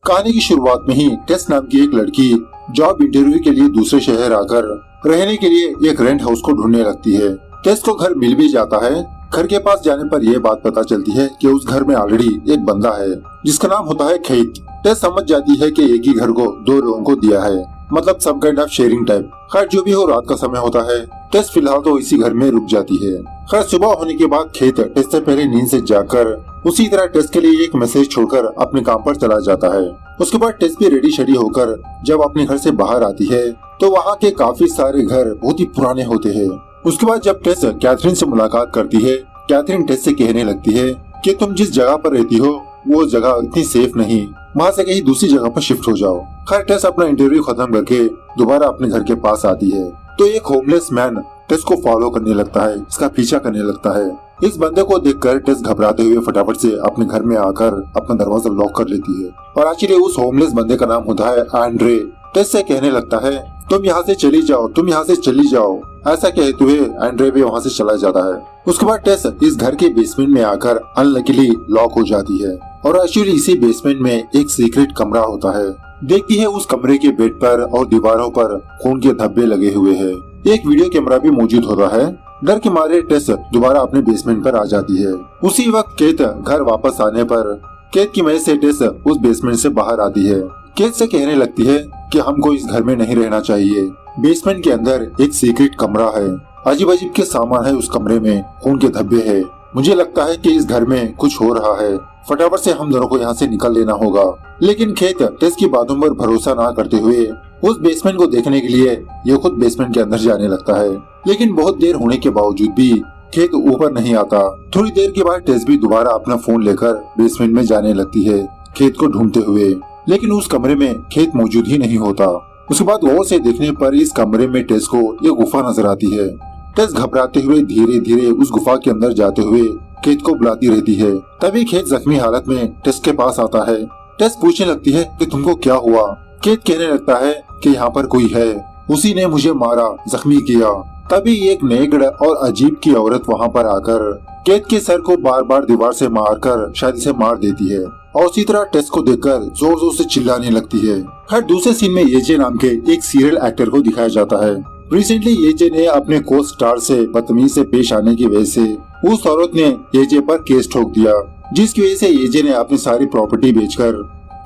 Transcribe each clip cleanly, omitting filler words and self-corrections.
कहानी की शुरुआत में ही टेस नाम की एक लड़की जॉब इंटरव्यू के लिए दूसरे शहर आकर रहने के लिए एक रेंट हाउस को ढूंढने लगती है। टेस को घर मिल भी जाता है। घर के पास जाने पर यह बात पता चलती है कि उस घर में ऑलरेडी एक बंदा है जिसका नाम होता है खैत। टेस समझ जाती है कि एक ही घर को दो लोगों को दिया है, मतलब सब काइंड ऑफ शेयरिंग टाइप। खैर जो भी हो, रात का समय होता है। टेस फिलहाल तो इसी घर में रुक जाती है। खैर सुबह होने के बाद खैत टेस से पहले नींद से जाकर उसी तरह टेस के लिए एक मैसेज छोड़कर अपने काम पर चला जाता है। उसके बाद टेस भी रेडी शेडी होकर जब अपने घर से बाहर आती है तो वहाँ के काफी सारे घर बहुत ही पुराने होते हैं। उसके बाद जब टेस कैथरीन से मुलाकात करती है, कैथरीन टेस से कहने लगती है कि तुम जिस जगह पर रहती हो वो जगह इतनी सेफ नहीं, वहाँ से कहीं दूसरी जगह पर शिफ्ट हो जाओ। खैर टेस अपना इंटरव्यू खत्म करके दोबारा अपने घर के पास आती है तो एक होमलेस मैन टेस को फॉलो करने लगता है, इसका पीछा करने लगता है। इस बंदे को देखकर टेस घबराते हुए फटाफट से अपने घर में आकर अपना दरवाजा लॉक कर लेती है और एक्चुअली उस होमलेस बंदे का नाम होता है एंड्रे। टेस से कहने लगता है तुम यहाँ से चली जाओ, तुम यहाँ से चली जाओ। ऐसा कहते हुए एंड्रे भी वहाँ से चला जाता है। उसके बाद टेस इस घर के बेसमेंट में आकर अनलकीली लॉक हो जाती है और एक्चुअली इसी बेसमेंट में एक सीक्रेट कमरा होता है। देखती है उस कमरे के बेड पर और दीवारों पर खून के धब्बे लगे हुए हैं। एक वीडियो कैमरा भी मौजूद होता है। डर के मारे टेस दोबारा अपने बेसमेंट पर आ जाती है। उसी वक्त केत घर वापस आने पर केत की मदद से टेस उस बेसमेंट से बाहर आती है। केत से कहने लगती है कि हमको इस घर में नहीं रहना चाहिए। बेसमेंट के अंदर एक सीक्रेट कमरा है, अजीब अजीब के सामान है उस कमरे में, खून के धब्बे है। मुझे लगता है कि इस घर में कुछ हो रहा है, फटाफट से हम दोनों को यहाँ से निकल लेना होगा। लेकिन केत टेस की बातों पर भरोसा ना करते हुए उस बेसमेंट को देखने के लिए ये खुद बेसमेंट के अंदर जाने लगता है। लेकिन बहुत देर होने के बावजूद भी केत ऊपर नहीं आता। थोड़ी देर के बाद टेस भी दोबारा अपना फोन लेकर बेसमेंट में जाने लगती है केत को ढूंढते हुए, लेकिन उस कमरे में केत मौजूद ही नहीं होता। उसके बाद गौर से देखने पर इस कमरे में टेस को एक गुफा नजर आती है। टेस घबराते हुए धीरे धीरे उस गुफा के अंदर जाते हुए केत को बुलाती रहती है। तभी केत जख्मी हालत में टेस के पास आता है। टेस पूछने लगती है कि तुमको क्या हुआ। केत कहने लगता है कि यहाँ पर कोई है, उसी ने मुझे मारा, जख्मी किया। तभी एक नेगड़ और अजीब की औरत वहाँ पर आकर केत के सर को बार बार दीवार से मारकर शायद इसे मार देती है और उसी तरह टेस को देखकर जोर जोर से चिल्लाने लगती है। खैर दूसरे सीन में येजे नाम के एक सीरियल एक्टर को दिखाया जाता है। रिसेंटली येजे ने अपने को स्टार से बदतमीजी से पेश आने की वजह से उस औरत ने येजे पर केस ठोक दिया, जिसकी वजह से येजे ने अपनी सारी प्रॉपर्टी बेचकर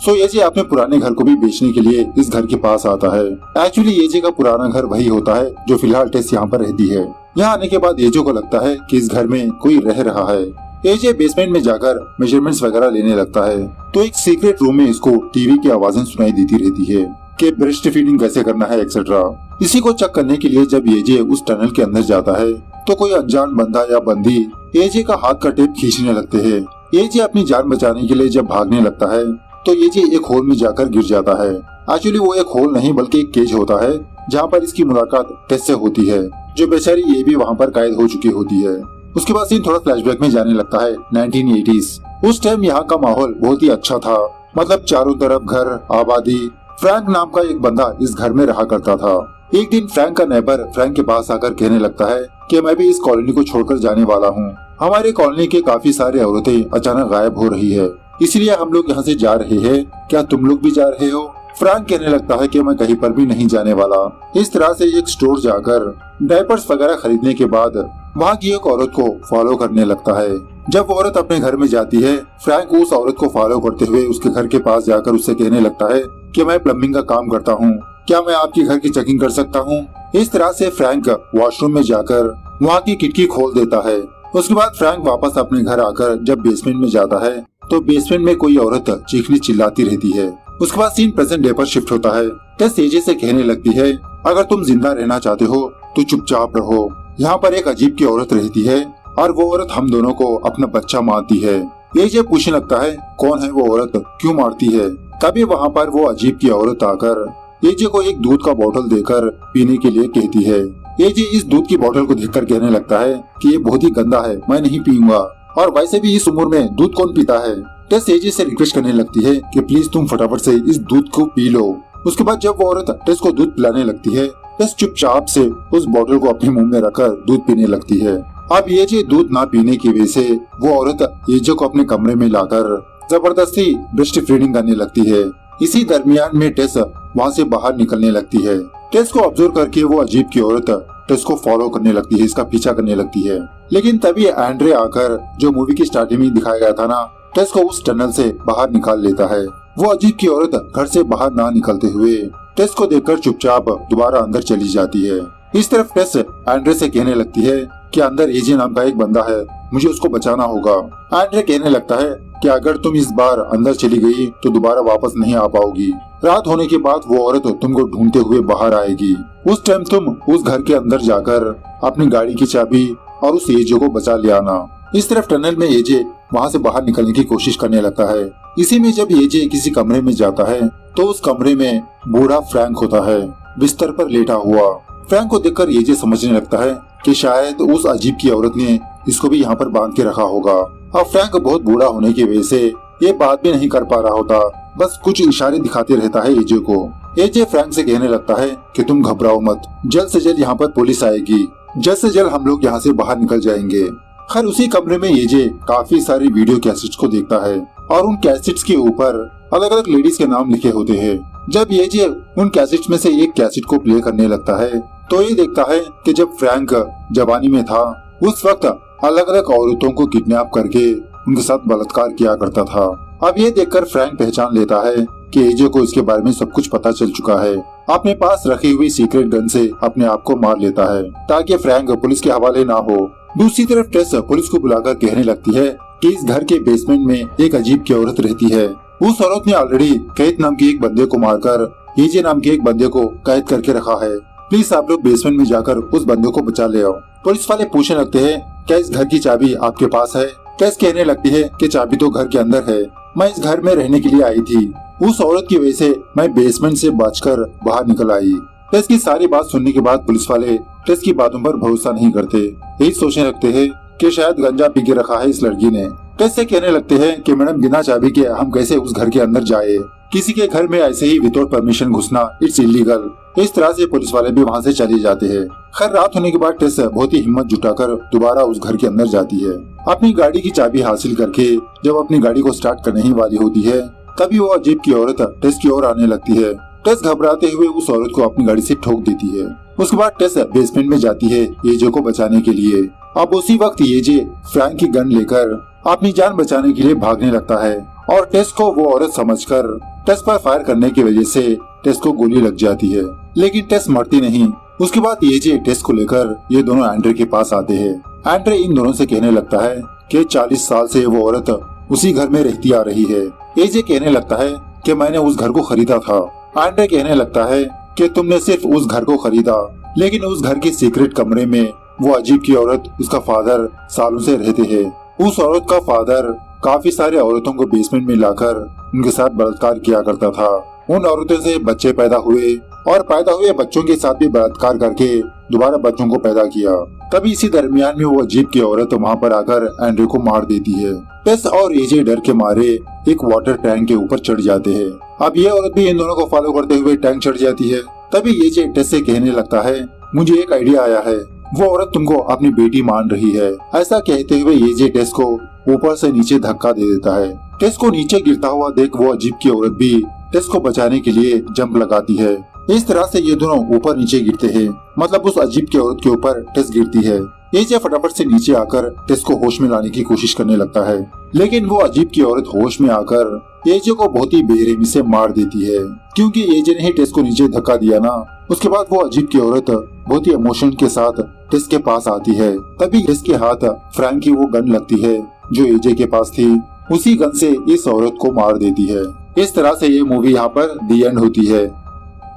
येजे अपने पुराने घर को भी बेचने के लिए इस घर के पास आता है। एक्चुअली येजे का पुराना घर वही होता है जो फिलहाल टेस यहाँ पर रहती है। यहाँ आने के बाद येजे को लगता है कि इस घर में कोई रह रहा है। येजे बेसमेंट में जाकर मेजरमेंट्स वगैरह लेने लगता है तो एक सीक्रेट रूम में इसको टीवी की आवाजें सुनाई देती रहती है कि ब्रेस्ट फीडिंग कैसे करना है एक्सेट्रा। इसी को चेक करने के लिए जब येजे उस टनल के अंदर जाता है तो कोई अनजान बंदा या बंदी येजे का हाथ का टेप खींचने लगते हैं। येजे अपनी जान बचाने के लिए जब भागने लगता है तो येजे एक होल में जाकर गिर जाता है। एक्चुअली वो एक होल नहीं बल्कि एक केज होता है जहाँ पर इसकी मुलाकात टेस से होती है, जो बेचारी ये भी वहाँ पर कैद हो चुकी होती है। उसके बाद सीन थोड़ा फ्लैशबैक में जाने लगता है 1980s। उस टाइम यहाँ का माहौल बहुत ही अच्छा था, मतलब चारों तरफ घर, आबादी। फ्रैंक नाम का एक बंदा इस घर में रहा करता था। एक दिन फ्रैंक का नेबर फ्रैंक के पास आकर कहने लगता है कि मैं भी इस कॉलोनी को छोड़कर जाने वाला हूँ। हमारे कॉलोनी के काफी सारी औरतें अचानक गायब हो रही है, इसलिए हम लोग यहाँ से जा रहे हैं, क्या तुम लोग भी जा रहे हो? फ्रैंक कहने लगता है कि मैं कहीं पर भी नहीं जाने वाला। इस तरह से एक स्टोर जाकर डायपर्स वगैरह खरीदने के बाद वहाँ की एक औरत को फॉलो करने लगता है। जब वो औरत अपने घर में जाती है, फ्रैंक उस औरत को फॉलो करते हुए उसके घर के पास जाकर उससे कहने लगता है कि मैं प्लम्बिंग का काम करता हूँ, क्या मैं आपके घर की चेकिंग कर सकता हूँ? इस तरह से फ्रैंक वॉशरूम में जाकर वहाँ की खिड़की खोल देता है। उसके बाद फ्रैंक वापस अपने घर आकर जब बेसमेंट में जाता है तो बेसमेंट में कोई औरत चीखनी चिल्लाती रहती है। उसके बाद सीन प्रेजेंट डे पर शिफ्ट होता है। टेस येजे से कहने लगती है अगर तुम जिंदा रहना चाहते हो तो चुपचाप रहो। यहाँ पर एक अजीब की औरत रहती है और वो औरत हम दोनों को अपना बच्चा मारती है। येजे पूछने लगता है कौन है वो औरत, क्यों मारती है? तभी वहाँ पर वो अजीब की औरत आकर येजे को एक दूध का बोतल देकर पीने के लिए कहती है। येजे इस दूध की बोतल को देखकर कहने लगता है कि ये बहुत ही गंदा है, मैं नहीं पीऊंगा, और वैसे भी इस उम्र में दूध कौन पीता है। टेस येजे से रिक्वेस्ट करने लगती है कि प्लीज तुम फटाफट से इस दूध को पी लो। उसके बाद जब वो औरत टेस को दूध पिलाने लगती है, टेस चुपचाप से उस बोतल को अपने मुंह में रखकर दूध पीने लगती है। अब येजे दूध ना पीने की वजह से वो औरत येजे को अपने कमरे में लाकर जबरदस्ती ब्रेस्ट फीडिंग करने लगती है। इसी दरमियान में टेस वहाँ से बाहर निकलने लगती है। टेस को ऑब्जर्व करके वो अजीब की औरत टेस को फॉलो करने लगती है, इसका पीछा करने लगती है। लेकिन तभी एंड्रे आकर, जो मूवी की स्टार्टिंग में दिखाया गया था ना, टेस को उस टनल से बाहर निकाल लेता है। वो अजीब की औरत घर से बाहर ना निकलते हुए टेस को देखकर चुपचाप दोबारा अंदर चली जाती है। इस तरफ टेस एंड्रे से कहने लगती है कि अंदर एजे नाम का एक बंदा है, मुझे उसको बचाना होगा। एंड्रे कहने लगता है कि अगर तुम इस बार अंदर चली गई तो दोबारा वापस नहीं आ पाओगी। रात होने के बाद वो औरत तुमको ढूंढते हुए बाहर आएगी। उस टाइम तुम उस घर के अंदर जाकर अपनी गाड़ी की चाबी और उस एजे को बचा ले आना। इस तरफ टनल में एजे वहाँ से बाहर निकलने की कोशिश करने लगता है। इसी में जब एजे किसी कमरे में जाता है तो उस कमरे में बूढ़ा फ्रैंक होता है, बिस्तर पर लेटा हुआ। फ्रैंक को देखकर एजे समझने लगता है कि शायद उस अजीब की औरत ने इसको भी यहाँ पर बांध के रखा होगा। अब फ्रैंक बहुत बूढ़ा होने की वजह से ये बात भी नहीं कर पा रहा होता, बस कुछ इशारे दिखाते रहता है एजे को। एजे फ्रैंक से कहने लगता है कि तुम घबराओ मत, जल्द से जल्द यहाँ पर पुलिस आएगी, जल्द से जल्द हम लोग यहाँ से बाहर निकल जाएंगे। खैर उसी कमरे में एजे काफी सारी वीडियो कैसेट्स को देखता है और उन कैसेट्स के ऊपर अलग अलग लेडीज के नाम लिखे होते हैं। जब एजे उन कैसेट्स में से एक कैसेट को प्ले करने लगता है तो ये देखता है कि जब फ्रैंक जवानी में था उस वक्त अलग अलग औरतों को किडनैप करके उनके साथ बलात्कार किया करता था। अब ये देखकर फ्रैंक पहचान लेता है कि एजे को इसके बारे में सब कुछ पता चल चुका है। अपने पास रखी हुई सीक्रेट गन से अपने आप को मार लेता है ताकि फ्रैंक पुलिस के हवाले ना हो। दूसरी तरफ टेस पुलिस को बुलाकर कहने लगती है कि इस घर के बेसमेंट में एक अजीब की औरत रहती है। उस औरत ने ऑलरेडी कैद नाम के एक बंदे को मारकर एजे नाम के एक बंदे को कैद करके रखा है। प्लीज आप लोग बेसमेंट में जाकर उस बंदे को बचा ले आओ। पुलिस वाले पूछने लगते हैं क्या इस घर की चाबी आपके पास है? टेस कहने लगती है कि चाबी तो घर के अंदर है, मैं इस घर में रहने के लिए आई थी, उस औरत की वजह से मैं बेसमेंट से बचकर बाहर निकल आई। टेस की सारी बात सुनने के बाद पुलिस वाले टेस की बातों पर भरोसा नहीं करते, यही सोचने लगते हैं कि शायद गंजा पी के रखा है इस लड़की ने। टेस से कहने लगते हैं कि मैडम बिना चाबी के हम कैसे उस घर के अंदर जाए, किसी के घर में ऐसे ही विदाउट परमिशन घुसना इट्स इलीगल। इस तरह से पुलिस वाले भी वहाँ से चले जाते हैं। खैर रात होने के बाद टेस बहुत ही हिम्मत जुटाकर दोबारा उस घर के अंदर जाती है। अपनी गाड़ी की चाबी हासिल करके जब अपनी गाड़ी को स्टार्ट करने ही वाली होती है तभी वो अजीब की औरत टेस की ओर आने लगती है। टेस घबराते हुए उस औरत को अपनी गाड़ी से ठोक देती है। उसके बाद टेस बेसमेंट में जाती है एजे को बचाने के लिए। अब उसी वक्त एजे फ्रैंक की गन लेकर अपनी जान बचाने के लिए भागने लगता है और टेस को वो औरत समझकर टेस पर फायर करने की वजह से टेस को गोली लग जाती है, लेकिन टेस मरती नहीं। उसके बाद एजे टेस को लेकर ये दोनों एंड्रे के पास आते हैं। एंड्रे इन दोनों से कहने लगता है कि 40 साल से वो औरत उसी घर में रहती आ रही है। एजे कहने लगता है कि मैंने उस घर को खरीदा था। एंड्रे कहने लगता है कि तुमने सिर्फ उस घर को खरीदा, लेकिन उस घर के सीक्रेट कमरे में वो अजीब की औरत, उसका फादर सालों से रहते हैं। उस औरत का फादर काफी सारे औरतों को बेसमेंट में लाकर उनके साथ बलात्कार किया करता था। उन औरतों से बच्चे पैदा हुए और पैदा हुए बच्चों के साथ भी बलात्कार करके दोबारा बच्चों को पैदा किया। तभी इसी दरमियान में वो अजीब की औरत वहाँ पर आकर एंड्रे को मार देती है। टेस और एजे डर के मारे एक वाटर टैंक के ऊपर चढ़ जाते हैं। अब ये औरत भी इन दोनों को फॉलो करते हुए टैंक चढ़ जाती है। तभी एजे टेस से कहने लगता है मुझे एक आइडिया आया है, वो औरत तुमको अपनी बेटी मान रही है। ऐसा कहते हुए एजे टेस को ऊपर से नीचे धक्का दे देता है। टेस को नीचे गिरता हुआ देख वो अजीब की औरत भी टेस को बचाने के लिए जंप लगाती है। इस तरह से ये दोनों ऊपर नीचे गिरते हैं, मतलब उस अजीब की औरत के ऊपर टेस गिरती है। एजे फटाफट से नीचे आकर टेस को होश में लाने की कोशिश करने लगता है, लेकिन वो अजीब की औरत होश में आकर एजे को बहुत ही बेरहमी से मार देती है। क्योंकि एजे ने ही टेस को नीचे धक्का दिया ना। उसके बाद वो अजीब की औरत बहुत ही इमोशन के साथ टेस के पास आती है। तभी टेस के हाथ फ्रैंक की वो गन लगती है जो एजे के पास थी। उसी गन से इस औरत को मार देती है। इस तरह से ये मूवी यहाँ पर दी एंड होती है।